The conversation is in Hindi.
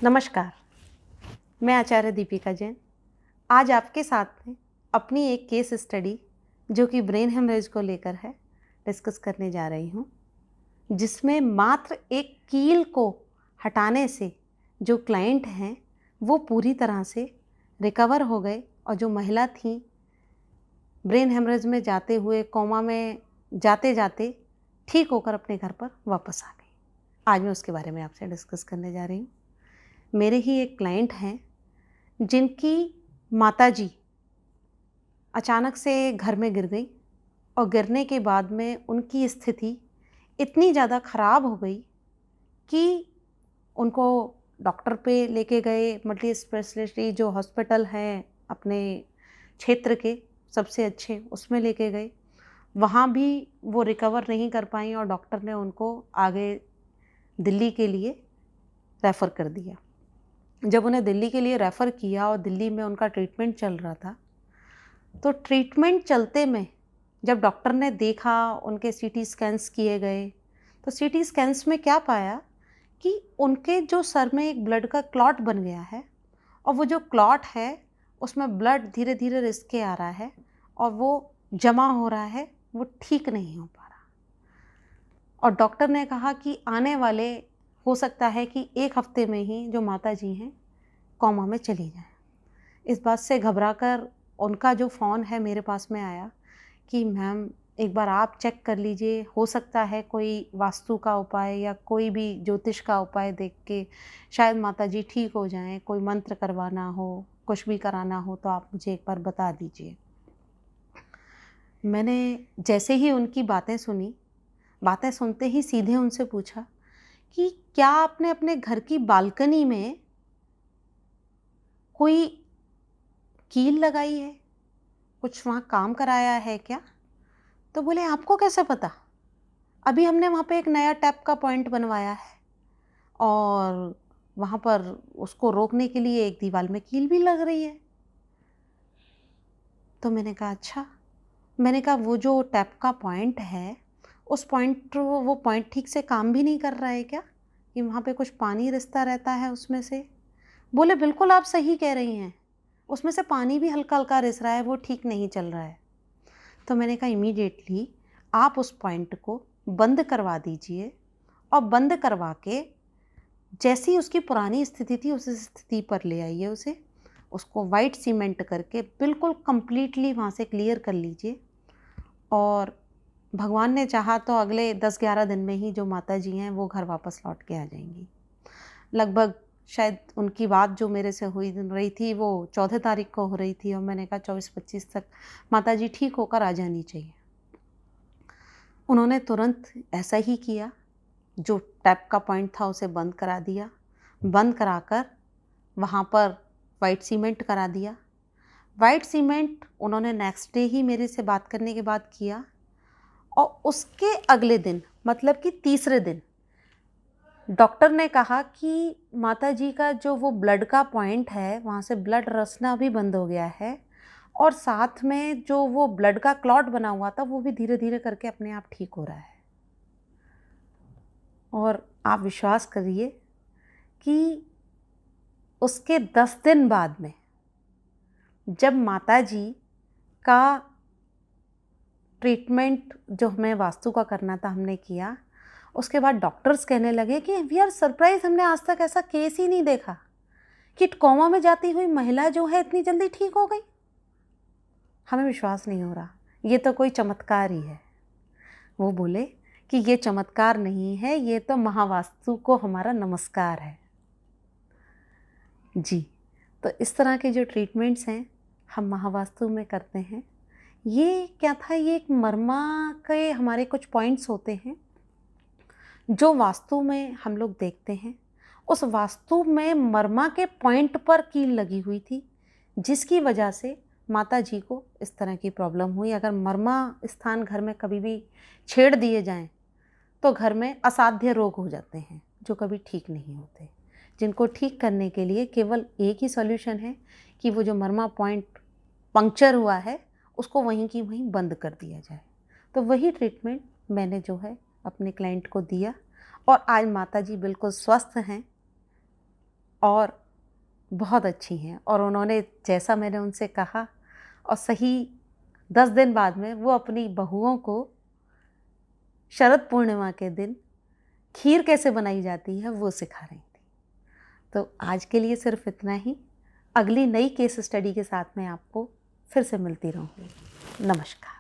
नमस्कार, मैं आचार्य दीपिका जैन आज आपके साथ में अपनी एक केस स्टडी जो कि ब्रेन हेमरेज को लेकर है डिस्कस करने जा रही हूँ, जिसमें मात्र एक कील को हटाने से जो क्लाइंट हैं वो पूरी तरह से रिकवर हो गए और जो महिला थी ब्रेन हेमरेज में जाते हुए कोमा में जाते जाते ठीक होकर अपने घर पर वापस आ गई। आज मैं उसके बारे में आपसे डिस्कस करने जा रही हूँ। मेरे ही एक क्लाइंट हैं जिनकी माताजी अचानक से घर में गिर गई और गिरने के बाद में उनकी स्थिति इतनी ज़्यादा ख़राब हो गई कि उनको डॉक्टर पे लेके गए। मल्टी स्पेशलिटी जो हॉस्पिटल हैं अपने क्षेत्र के सबसे अच्छे, उसमें लेके गए। वहाँ भी वो रिकवर नहीं कर पाई और डॉक्टर ने उनको आगे दिल्ली के लिए रेफ़र कर दिया। जब उन्हें दिल्ली के लिए रेफ़र किया और दिल्ली में उनका ट्रीटमेंट चल रहा था, तो ट्रीटमेंट चलते में जब डॉक्टर ने देखा, उनके सीटी स्कैन्स किए गए, तो सीटी स्कैन्स में क्या पाया कि उनके जो सर में एक ब्लड का क्लॉट बन गया है और वो जो क्लॉट है उसमें ब्लड धीरे धीरे रिस के आ रहा है और वो जमा हो रहा है, वो ठीक नहीं हो पा रहा। और डॉक्टर ने कहा कि आने वाले हो सकता है कि 1 हफ्ते में ही जो माताजी हैं कोमा में चली जाएं। इस बात से घबराकर उनका जो फ़ोन है मेरे पास में आया कि मैम एक बार आप चेक कर लीजिए, हो सकता है कोई वास्तु का उपाय या कोई भी ज्योतिष का उपाय देख के शायद माताजी ठीक हो जाएं, कोई मंत्र करवाना हो, कुछ भी कराना हो तो आप मुझे एक बार बता दीजिए। मैंने जैसे ही उनकी बातें सुनी, बातें सुनते ही सीधे उनसे पूछा कि क्या आपने अपने घर की बालकनी में कोई कील लगाई है? कुछ वहाँ काम कराया है क्या? तो बोले आपको कैसे पता? अभी हमने वहाँ पे एक नया टैप का पॉइंट बनवाया है और वहाँ पर उसको रोकने के लिए एक दीवार में कील भी लग रही है। तो मैंने कहा अच्छा। मैंने कहा वो जो टैप का पॉइंट है, वो पॉइंट ठीक से काम भी नहीं कर रहा है क्या? कि वहाँ पे कुछ पानी रिसता रहता है उसमें से? बोले बिल्कुल आप सही कह रही हैं, उसमें से पानी भी हल्का-हल्का रिस रहा है, वो ठीक नहीं चल रहा है। तो मैंने कहा इमीडिएटली आप उस पॉइंट को बंद करवा दीजिए और बंद करवा के जैसी उसकी पुरानी स्थिति थी उस स्थिति पर ले आइए उसे, उसको वाइट सीमेंट करके बिल्कुल कंप्लीटली वहाँ से क्लियर कर लीजिए और भगवान ने चाहा तो अगले 10-11 दिन में ही जो माताजी हैं वो घर वापस लौट के आ जाएंगी। लगभग शायद उनकी बात जो मेरे से हुई रही थी वो 14 तारीख को हो रही थी और मैंने कहा 24-25 तक माताजी ठीक होकर आ जानी चाहिए। उन्होंने तुरंत ऐसा ही किया, जो टैप का पॉइंट था उसे बंद करा दिया, बंद कराकर वहाँ पर वाइट सीमेंट करा दिया। वाइट सीमेंट उन्होंने नेक्स्ट डे ही मेरे से बात करने के बाद किया और उसके अगले दिन मतलब कि तीसरे दिन डॉक्टर ने कहा कि माताजी का जो वो ब्लड का पॉइंट है वहाँ से ब्लड रसना भी बंद हो गया है और साथ में जो वो ब्लड का क्लॉट बना हुआ था वो भी धीरे धीरे करके अपने आप ठीक हो रहा है। और आप विश्वास करिए कि उसके 10 दिन बाद में जब माताजी का ट्रीटमेंट जो हमें वास्तु का करना था हमने किया, उसके बाद डॉक्टर्स कहने लगे कि वी आर सरप्राइज, हमने आज तक ऐसा केस ही नहीं देखा कि कोमा में जाती हुई महिला जो है इतनी जल्दी ठीक हो गई। हमें विश्वास नहीं हो रहा, ये तो कोई चमत्कार ही है। वो बोले कि ये चमत्कार नहीं है, ये तो महावास्तु को हमारा नमस्कार है। जी, तो इस तरह के जो ट्रीटमेंट्स हैं हम महावास्तु में करते हैं। ये क्या था, ये एक मर्मा के हमारे कुछ पॉइंट्स होते हैं जो वास्तु में हम लोग देखते हैं। उस वास्तु में मर्मा के पॉइंट पर कील लगी हुई थी, जिसकी वजह से माता जी को इस तरह की प्रॉब्लम हुई। अगर मर्मा स्थान घर में कभी भी छेड़ दिए जाएं तो घर में असाध्य रोग हो जाते हैं जो कभी ठीक नहीं होते, जिनको ठीक करने के लिए केवल एक ही सॉल्यूशन है कि वो जो मर्मा पॉइंट पंक्चर हुआ है उसको वहीं की वहीं बंद कर दिया जाए। तो वही ट्रीटमेंट मैंने जो है अपने क्लाइंट को दिया और आज माताजी बिल्कुल स्वस्थ हैं और बहुत अच्छी हैं, और उन्होंने जैसा मैंने उनसे कहा और सही 10 दिन बाद में वो अपनी बहुओं को शरद पूर्णिमा के दिन खीर कैसे बनाई जाती है वो सिखा रही थी। तो आज के लिए सिर्फ इतना ही। अगली नई केस स्टडी के साथ मैं आपको फिर से मिलती रहूँगी। नमस्कार।